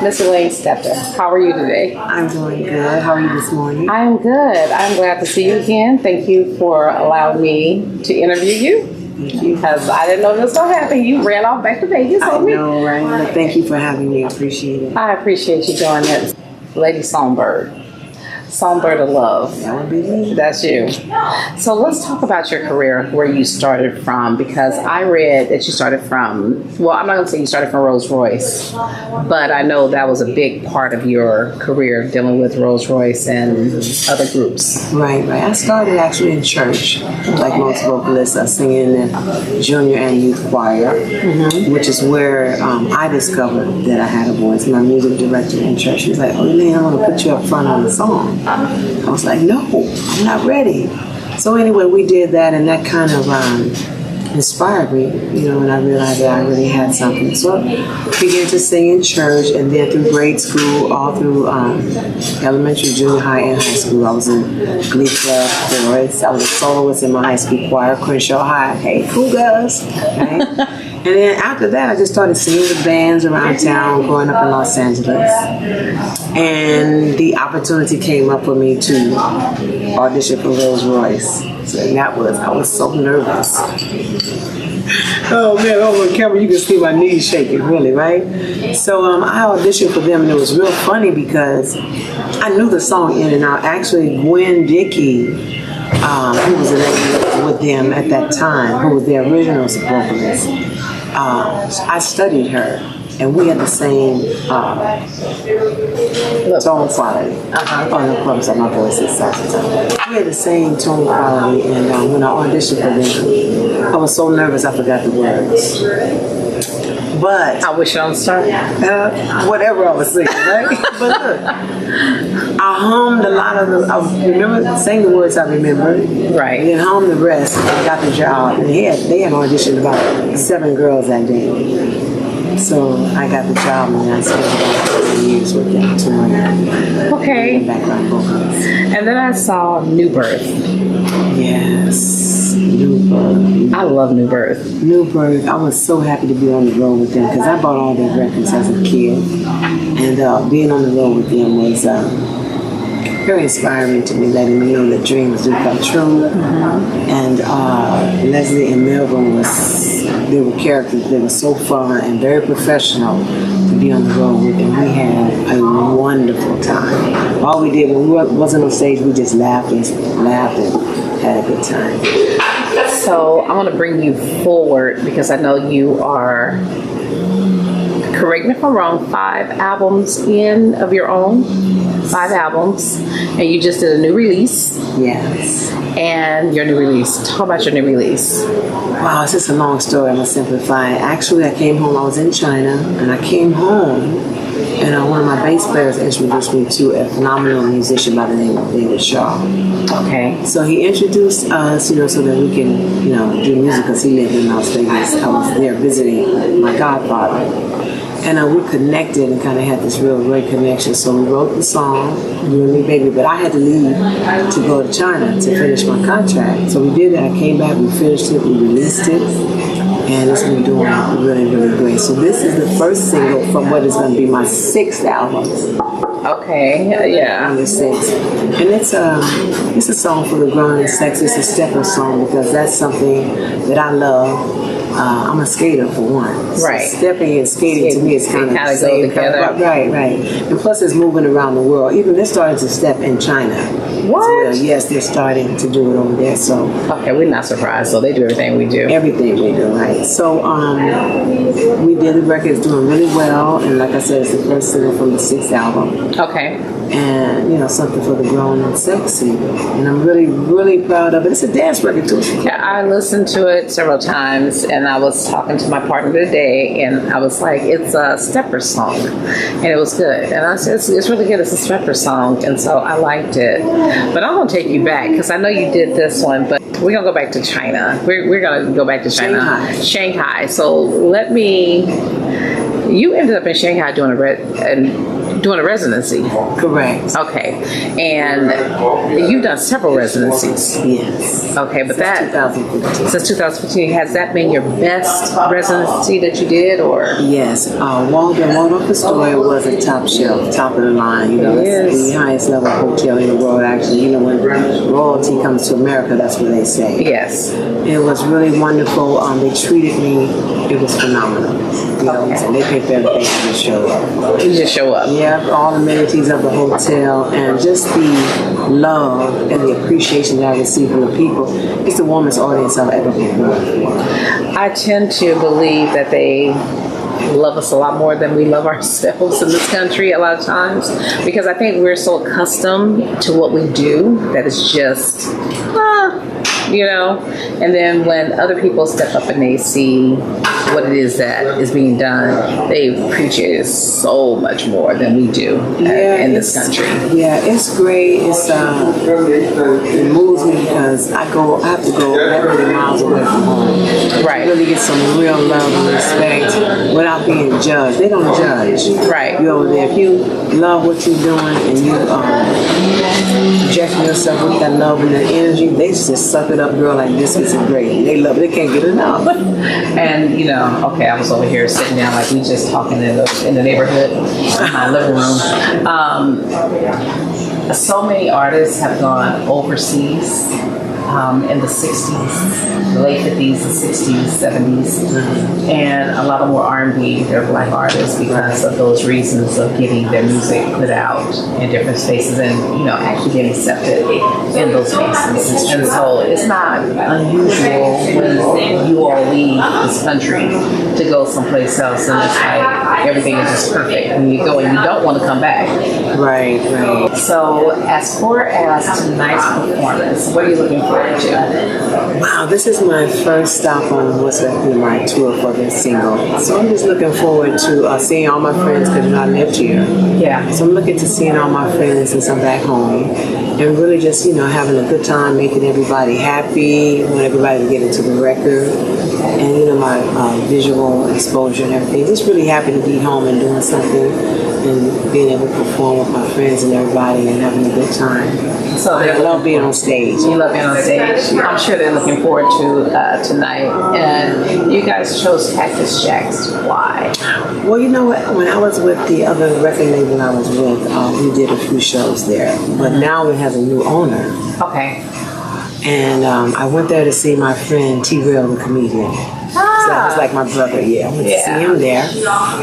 Miss Elaine Stepter, how are you today? I'm doing good. How are you this morning? I'm good. I'm glad to see you again. Thank you for allowing me to interview you. Thank you. Because I didn't know this was going to happen. You ran off back to Vegas I on me. know, right? Well, thank you for having me. I appreciate it. I appreciate you doing it. Lady Songbird. Songbird of Love. That would be me. That's you. So let's talk about your career, where you started from, because I read that you started from, well, I'm not going to say you started from Rolls Royce, but I know that was a big part of your career, dealing with Rolls Royce and other groups. Right. I started actually in church, like most vocalists. I sing in the junior and youth choir, which is where I discovered that I had a voice. My music director in church, she was like, "Oh, Elaine, I want to put you up front on the song." I was like, "No, I'm not ready." So anyway, we did that, and that kind of inspired me, and I realized that I really had something. So I began to sing in church, and then through grade school, all through elementary, junior high, and high school. I was in Glee Club, chorus. I was a soloist in my high school choir, Crenshaw High. Hey, Cougars, right? And then after that, I just started singing with bands around town, growing up in Los Angeles. And the opportunity came up for me to audition for Rolls Royce. So I was so nervous. Oh man, over camera you can see my knees shaking, really, right? So I auditioned for them, and it was real funny because I knew the song in and out. Actually, Gwen Dickey, who was with them at that time, who was their original vocalist, I studied her, and we had the same tone quality. Oh, no, of course, my voice is saxophone. We had the same tone quality, and when I auditioned for them, I was so nervous I forgot the words. But I wish on star. Whatever I was singing, right? But look, I hummed a lot of them. I remember saying the words I remembered, Right. And then hummed the rest. And got the job, and they had auditioned about 7 girls that day. So I got the job, and I spent about 3 years with them touring. Okay. Background vocals. And then I saw New Birth. Yes, New Birth. I love New Birth. New Birth. I was so happy to be on the road with them because I bought all their records as a kid, and being on the road with them was very inspiring to me, letting me know that dreams do come true. And Leslie and Melvin they were characters. They were so fun and very professional to be on the road with, and we had a wonderful time. All we did when we wasn't on stage, we just laughed and had a good time. So I want to bring you forward because I know you are, correct me if I'm wrong, 5 albums in of your own. 5 albums, and you just did a new release. Yes. And your new release. Talk about your new release. Wow, it's just a long story. I'm gonna simplify it. Actually, I came home. I was in China, and I came home, and one of my bass players introduced me to a phenomenal musician by the name of David Shaw. Okay. So he introduced us, so that we can, do music because he lived in Las Vegas. I was there visiting my godfather. And we connected and kind of had this real great connection. So we wrote the song, You and Me Baby, but I had to leave to go to China to finish my contract. So we did that. I came back, we finished it, we released it, and it's been doing really, really great. So this is the first single from what is going to be my 6th album. Okay, yeah. On the 6th. And it's a song for the grown and sexy. It's a stepper song because that's something that I love. I'm a skater for one. So right. Stepping and skating to me is kind of the same. Go together. Right. And plus it's moving around the world. Even they're starting to step in China. What? Well, yes, they're starting to do it over there. So okay, we're not surprised. So they do everything we do. Everything we do, right. So we did the record. It's doing really well. And like I said, it's the first single from the 6th album. Okay. And something for the grown and sexy, and I'm really, really proud of it. It's a dance record too. Yeah, I listened to it several times, and I was talking to my partner today, and I was like, "It's a stepper song," and it was good. And I said, "It's really good. It's a stepper song," and so I liked it. But I'm gonna take you back because I know you did this one, but we're gonna go back to China. We're gonna go back to China, Shanghai. So you ended up in Shanghai doing doing a residency. Correct. Okay. And you've done several residencies. Yes. Okay, but Since 2015. since 2015, has that been your best residency that you did, or? Yes. Waldorf Astoria was a top shelf, top of the line. You know, it's the highest level hotel in the world. Actually, you know, when royalty comes to America, that's what they say. Yes. It was really wonderful. They treated me. It was phenomenal. You know, so they paid for everything to just show up. You just show up. Yeah, all the amenities of the hotel and just the love and the appreciation that I received from the people. It's the warmest audience I've ever been with. I tend to believe that they love us a lot more than we love ourselves in this country a lot of times, because I think we're so accustomed to what we do that it's just, you know, and then when other people step up and they see what it is that is being done, they appreciate it so much more than we do in this country. Yeah, it's great. It moves me because I have to go that many miles away from home. Right. To really get some real love and respect without being judged. They don't judge. Right. You over there, if you love what you're doing and you project yourself with that love and that energy, they just suck it up, girl, like biscuits and gravy. They love it. They can't get enough. And, you know, okay, I was over here sitting down like we just talking in the neighborhood, in my living room. So many artists have gone overseas in the 60s, the late 50s, the 60s, 70s, and a lot of more R&B, they're black artists because of those reasons of getting their music put out in different spaces and, you know, actually getting accepted in those spaces. And so it's not unusual when you all leave this country to go someplace else and it's like everything is just perfect. When you go and you don't want to come back. Right, right. So as far as tonight's performance, what are you looking forward to? Wow, this is my first stop on what's left in my tour for this single. So I'm just looking forward to seeing all my friends because I lived here. Yeah. So I'm looking to seeing all my friends since I'm back home and really just, you know, having a good time, making everybody happy, want everybody to get into the record. And, you know, my visual exposure and everything. Just really happy to be home and doing something and being able to perform with my friends and everybody and having a good time. So I love being on stage. You love being on stage. I'm sure they're looking forward to tonight. And you guys chose Cactus Jacks. Why? Well, you know what? When I was with the other record label I was with, we did a few shows there. But now it has a new owner. Okay. And I went there to see my friend T-Rail, the comedian. So that was like my brother, yeah. I went to see him there.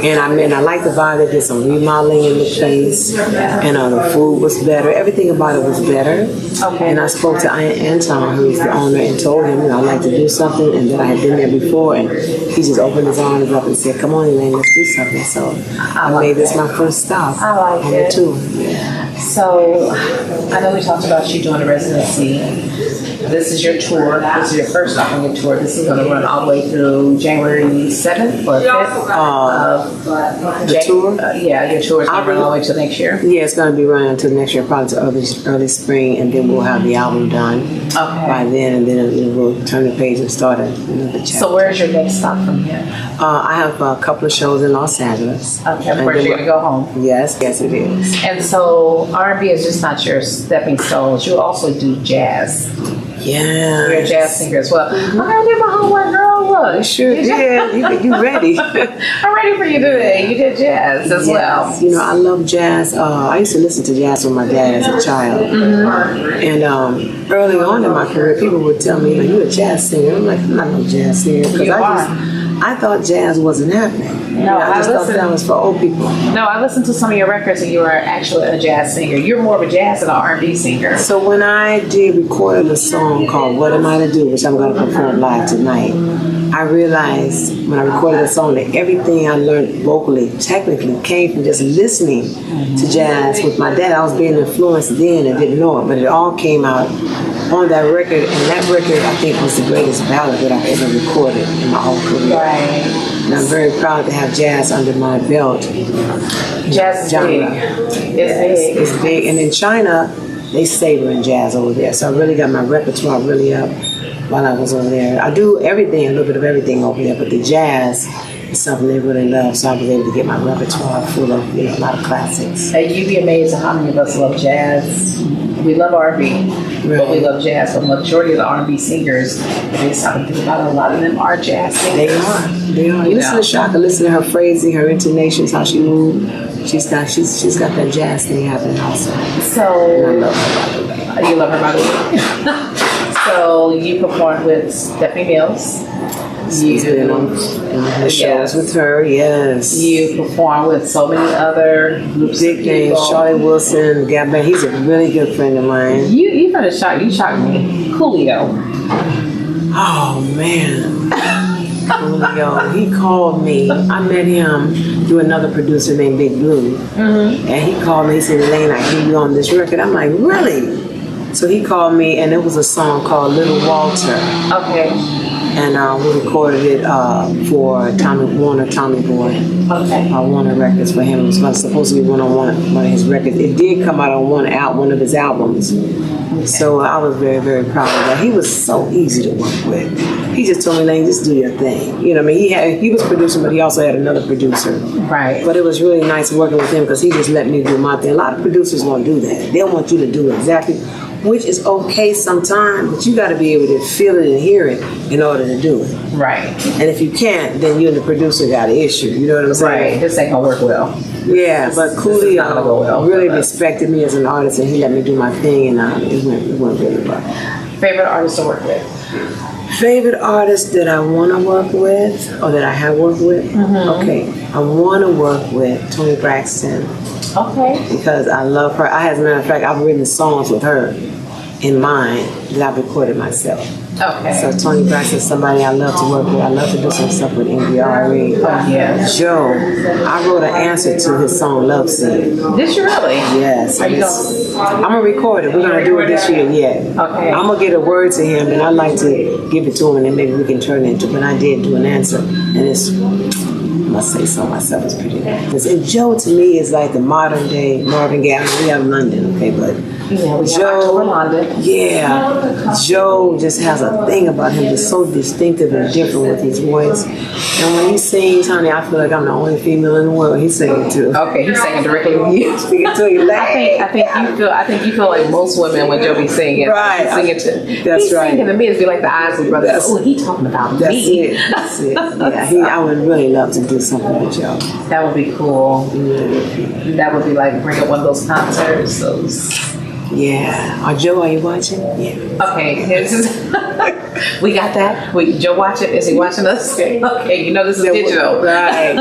And I liked the vibe. They did some remodeling in the place. And the food was better. Everything about it was better. Okay. And I spoke to Anton, who's the owner, and told him, you know, I'd like to do something. And that I had been there before. And he just opened his arms up and said, come on, Elaine, let's do something. So I made this my first stop. I like it. Too. Yeah. So I know we talked about you doing a residency. This is your tour. This is your first stop on your tour. This is going to run all the way through January 7th or 5th. The tour? Yeah, your tour is going to run all the way to next year. Yeah, it's going to be running until next year, probably to early spring, and then we'll have the album done by then, and then we'll turn the page and start another chapter. So where's your next stop from here? I have a couple of shows in Los Angeles. Okay, where you're going to go home? Yes, it is. And so R&B is just not your stepping stones. You also do jazz. Yeah. You're a jazz singer as well. I gotta do my homework, girl. Look. You sure did. You ready. I'm ready for you today. You did jazz as well. You know, I love jazz. I used to listen to jazz with my dad as a child. And early on in my career, people would tell me, you're a jazz singer. I'm like, I'm not no jazz singer. Because I thought jazz wasn't happening. No, I just thought that was for old people. No, I listened to some of your records and you were actually a jazz singer. You're more of a jazz than an R&B singer. So when I recorded a song called What Am I to Do, which I'm going to perform live tonight, I realized when I recorded the song that everything I learned vocally, technically, came from just listening to jazz with my dad. I was being influenced then and didn't know it, but it all came out on that record, and that record I think was the greatest ballad that I've ever recorded in my whole career. Right. And I'm very proud to have jazz under my belt. Jazz is big. It's big. And in China, they savor in jazz over there. So I really got my repertoire really up while I was over there. I do everything, a little bit of everything over there, but the jazz It's something they really love, so I was able to get my repertoire full of a lot of classics. And you'd be amazed at how many of us love jazz. We love R&B, but we love jazz. But the majority of the R&B singers, they stop and think about it, a lot of them are jazz singers. They are. You listen to Shaka, listen to her phrasing, her intonations, how she moves. She's got that jazz thing happening also. So And I love her. you love her by the way. So you performed with Stephanie Mills. She's been on the shows with her, yes. You perform with so many other groups. Big names, Charlie Wilson, Gabin. He's a really good friend of mine. You shocked me. Coolio. Oh man. Coolio. He called me. I met him through another producer named Big Blue. Mm-hmm. And he called me, he said, Elaine, I hear you on this record. I'm like, really? So he called me, and it was a song called Little Walter. Okay. And we recorded it for Tommy Boy. Okay. Warner Records for him. It was supposed to be one of his records. It did come out on one of his albums. Okay. So I was very, very proud of that. He was so easy to work with. He just told me, Lane, just do your thing. You know what I mean? He was producing, but he also had another producer. Right. But it was really nice working with him because he just let me do my thing. A lot of producers won't do that. They'll want you to do exactly, which is okay sometimes, but you got to be able to feel it and hear it in order to do it. Right. And if you can't, then you and the producer got an issue. You know what I'm saying? Right. This ain't gonna work well. Yeah, but Coolio really well respected me as an artist, and he let me do my thing, and it went really well. Favorite artist to work with? Favorite artist that I want to work with, or that I have worked with? Mm-hmm. Okay, I want to work with Toni Braxton. Okay. Because I love her. As a matter of fact, I've written songs with her in mind that I've recorded myself. Okay. So Toni Braxton is somebody I love to work with. I love to do some stuff with Ingrid. Yes. Joe, I wrote an answer to his song Love Scene. Did you really? Yes. Are you going? I'm going to record it. We're going to do it this year, yeah. Okay. I'm going to get a word to him, and I'd like to give it to him, and then maybe we can turn it into, but I did do an answer, and it's, I must say so myself, it's pretty nice. And Joe, to me, is like the modern day Marvin Gaye. We have London, okay, but Joe just has a thing about him that's so distinctive and different with his voice. And when he sings, honey, I feel like I'm the only female in the world he's singing to. Okay, he's singing directly with you. Singing to you. I think you feel like most women when Joe be singing. Right. He's singing to. That's right. Singing to me, it'd be like the Isley Brothers. Oh, he talking about me. That's it. Yeah, I would really love to do something with Joe. That would be cool. Yeah. That would be like bring up one of those concerts. Yeah. Joe, are you watching? Yeah. Okay. We got that. Wait, Joe watching? Is he watching us? Okay. You know this is digital. Right.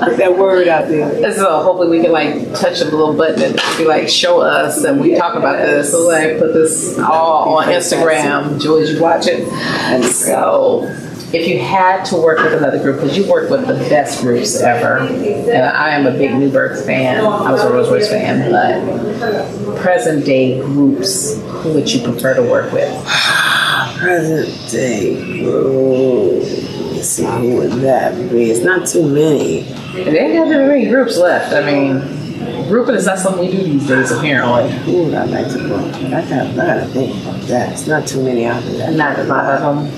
Put that word out there. So hopefully we can like touch a little button and be like, show us, and we talk about this. So like put this all on Instagram. Joe, is you watching? So if you had to work with another group, because you work with the best groups ever, and I am a big New Birth fan. I was a Rose Royce fan, but present day groups, who would you prefer to work with? Present day groups. Let's see, who would that be? It's not too many. And there ain't that many groups left. I mean, grouping is not something we do these days, apparently. Who would I like to work with? I gotta think about that. It's not too many out there. Not a lot of them.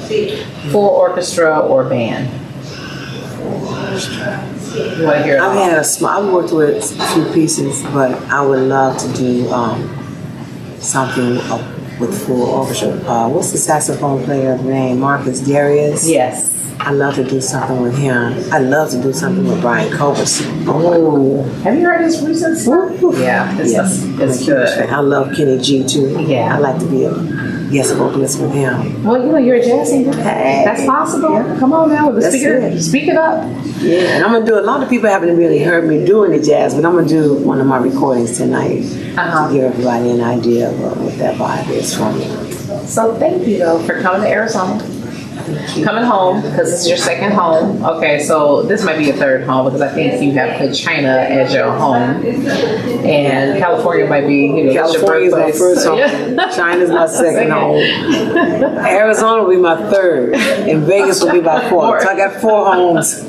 Full orchestra or band? You want to hear it? I've worked with a few pieces, but I would love to do something with full orchestra. What's the saxophone player's name? Marcus Darius? Yes. I'd love to do something with him. I'd love to do something with Brian Culbertson. Oh, have you heard his recent stuff? Yeah, it's good. I love Kenny G too. Yeah. I'd like to be a guest vocalist with him. Well, you're a jazz singer. Hey, that's possible. Yeah. Come on now, with the speaker. Speak it up. Yeah, and I'm gonna do. A lot of people haven't really heard me doing the jazz, but I'm gonna do one of my recordings tonight to give everybody an idea of what that vibe is from me. So thank you though for coming to Arizona. Coming home, because this is your second home. Okay, so this might be your third home, because I think you have put China as your home, and California might be, California's my first home. China's my second home. Arizona will be my third, and Vegas will be my fourth. So I got 4 homes.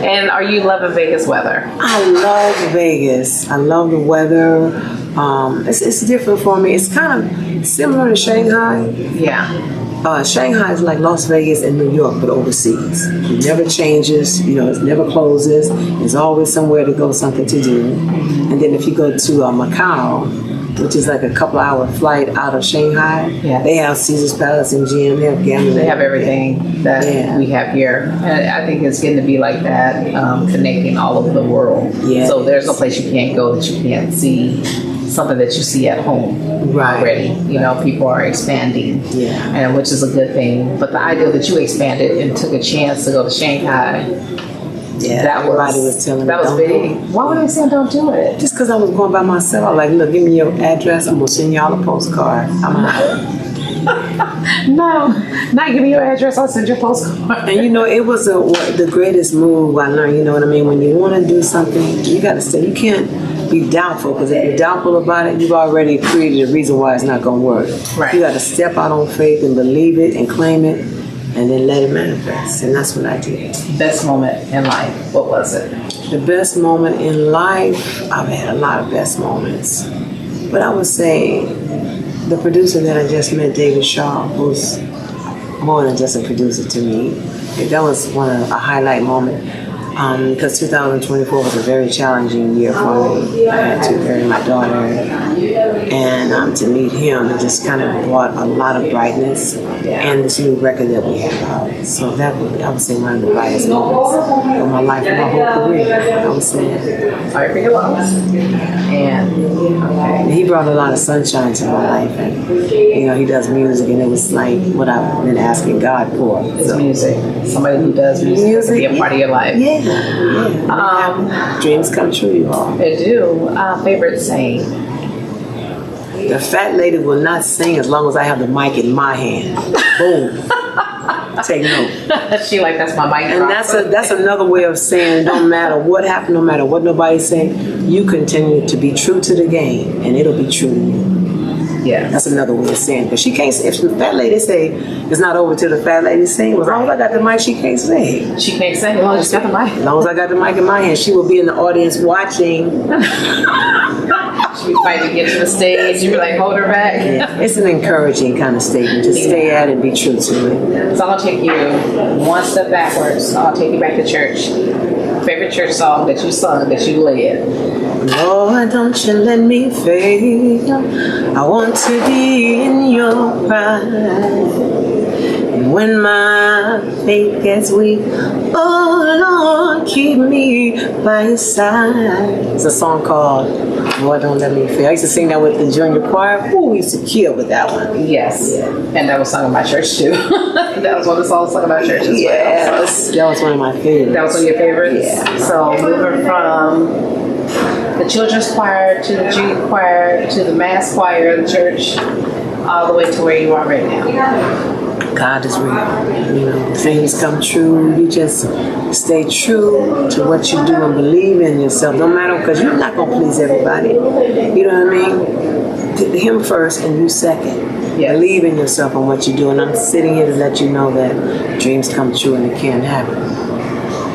And are you loving Vegas weather? I love Vegas. I love the weather. It's different for me. It's kind of similar to Shanghai. Yeah. Shanghai is like Las Vegas and New York, but overseas. It never changes, it never closes. There's always somewhere to go, something to do. And then if you go to Macau, which is like a couple hour flight out of Shanghai, they have Caesar's Palace and GM, they have gambling. They have everything that we have here. And I think it's getting to be like that, connecting all over the world. Yes. So there's no place you can't go that you can't see something that you see at home already. People are expanding, and which is a good thing. But the idea that you expanded and took a chance to go to Shanghai, everybody was telling me that was big. Why were they saying don't do it? Just because I was going by myself. I was like, look, give me your address. I'm going to send y'all a postcard. I'm out. No, not give me your address. I'll send you a postcard. And it was the greatest move I learned. You know what I mean? When you want to do something, you got to stay. You can't be doubtful, because if you're doubtful about it, you've already created a reason why it's not going to work. Right. You got to step out on faith and believe it and claim it, and then let it manifest. And that's what I did. Best moment in life, what was it? The best moment in life, I've had a lot of best moments. But I would say the producer that I just met, David Shaw, who's more than just a producer to me, that was a highlight moment. Because 2024 was a very challenging year for me. I had to bury my daughter, and to meet him, it just kind of brought a lot of brightness, and this new record that we have out. So that I would say one of the brightest moments of my life and my whole career. I would say that. Sorry for your loss. And he brought a lot of sunshine to my life, and he does music, and it was like what I've been asking God for. It's music. Somebody who does music be a part of your life. Dreams come true, you all. They do. Favorite saying? The fat lady will not sing as long as I have the mic in my hand. Boom. Take note. She that's my mic. And that's another way of saying, no matter what happened, no matter what nobody's saying, you continue to be true to the game, and it'll be true to you. Yeah, that's another way of saying. Because she can't. If the fat lady say it's not over till the fat lady sing, as long as I got the mic, she can't sing. She can't sing as long as she got the mic. As long as I got the mic in my hand, she will be in the audience watching. She'll be fighting to get to the stage. You be like, hold her back. It's an encouraging kind of statement. Just stay at it and be true to it. So I'll take you one step backwards. I'll take you back to church. Favorite church song that you sung, that you led? Lord, don't you let me fade. I want to be in your pride. And when my faith gets weak, oh Lord, keep me by your side. It's a song called Lord, Don't Let Me Fade. I used to sing that with the junior choir. Ooh, we used to kill with that one. Yes. And that was sung in my church too. That was one of the songs sung in my church as well. So. That was one of my favorites. That was one of your favorites? Yeah. So moving from the children's choir to the junior choir to the mass choir of the church, all the way to where you are right now. God is real. Things come true. You just stay true to what you do and believe in yourself. No matter, because you're not going to please everybody. You know what I mean? Him first and you second. Yes. Believe in yourself and what you do. And I'm sitting here to let you know that dreams come true and it can happen.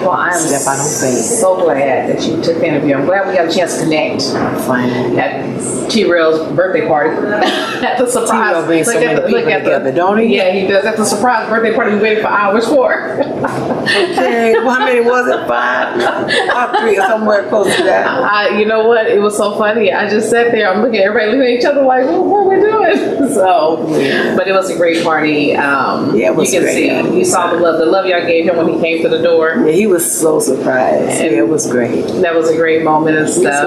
Well, I'm Step out on faith. So glad that you took the interview. I'm glad we got a chance to connect. Finally. At T-Real's birthday party. At the surprise. T-Real brings so many people together, don't he? Yeah, he does. At the surprise birthday party we waited for hours for. Okay. Well, how many was it? 5? 3 or somewhere close to that. You know what? It was so funny. I just sat there. I'm looking at everybody looking at each other like, what are we doing? So, but it was a great party. It was you can great. see. You saw the love y'all gave him when he came to the door. Yeah, he was so surprised. And it was great. That was a great moment and stuff. Yes,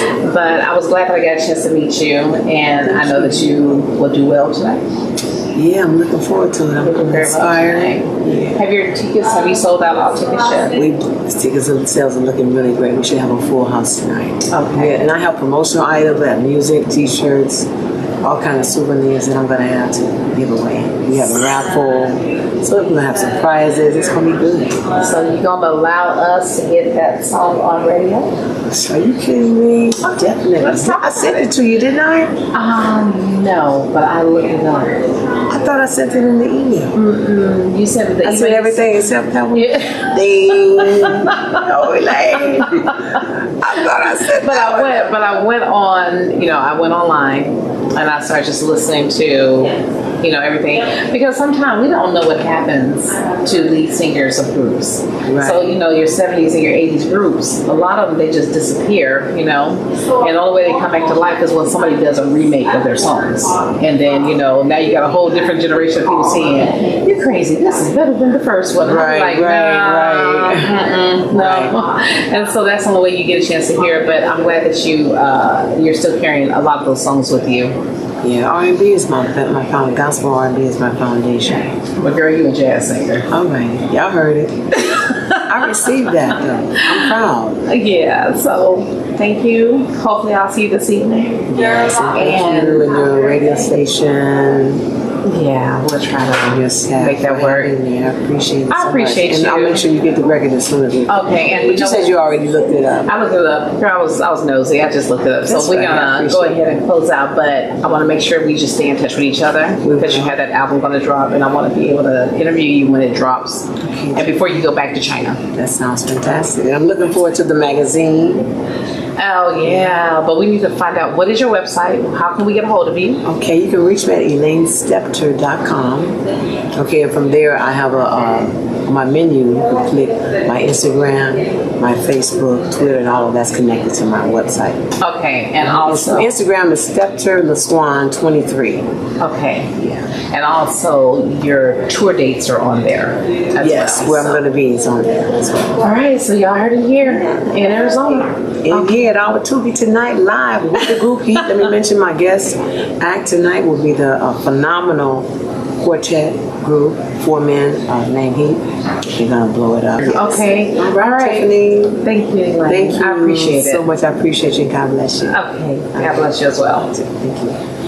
it was. But I was glad that I got a chance to meet you, and I know that you will do well tonight. Yeah, I'm looking forward to it. I'm inspired. Have you sold out all tickets yet? Tickets sales are looking really great. We should have a full house tonight. Okay. Yeah, and I have promotional items, I have music, t-shirts, all kind of souvenirs that I'm going to have to give away. We have a raffle, so we're going to have some prizes. It's going to be good. So you're going to allow us to get that song on radio? Are you kidding me? Definitely. I sent it to you, didn't I? No, but I looked it up. I thought I sent it in the email. Mm-mm. You sent the email. I sent everything except that one. Yeah. Oh, Elaine. I thought I sent But I went on, I went online and I started just listening to you know, everything. Because sometimes we don't know what happens to lead singers of groups. Right. So, you know, your 70s and your 80s groups, a lot of them, they just disappear, you know. And the only way they come back to life is when somebody does a remake of their songs. And then, you know, now you got a whole different generation of people saying, you're crazy, this is better than the first one. And I'm like, no. And so that's the only way you get a chance to hear it. But I'm glad that you're still carrying a lot of those songs with you. Yeah, R&B is my foundation. Gospel R&B is my foundation. But girl, you a jazz singer. All right, y'all heard it. I received that though. I'm proud. Yeah, so thank you. Hopefully I'll see you this evening. Yes, and you and your radio station. Yeah, we'll try to make that work. I appreciate it. I appreciate and you. I'll make sure you get the record as soon as we. Okay, and but you said you already looked it up. I looked it up. Girl, I was nosy. I just looked it up. That's so we're right. gonna go ahead and close out, but I want to make sure we just stay in touch with each other because you have that album going to drop, and I want to be able to interview you when it drops, and before you go back to China. That sounds fantastic. I'm looking forward to the magazine. Oh yeah, but we need to find out what is your website. How can we get a hold of you? Okay, you can reach me at ElaineStepter.com. Okay, and from there I have my menu. You can click my Instagram, my Facebook, Twitter, and all of that's connected to my website. Okay, and also Instagram is Stepter LaSwan 23. Okay, yeah, and also your tour dates are on there. Yes, where I'm going to be is on there as well. All right, so y'all heard it here in Arizona. And here at our Tubi tonight, live with the group Heat. Let me mention my guest act tonight will be the phenomenal quartet group, 4 men named Heat. They're gonna blow it up. Okay, all right, Tiffany. Thank you, Elaine. Thank you. I appreciate it so much. I appreciate you. God bless you. Okay, God bless you as well. Thank you.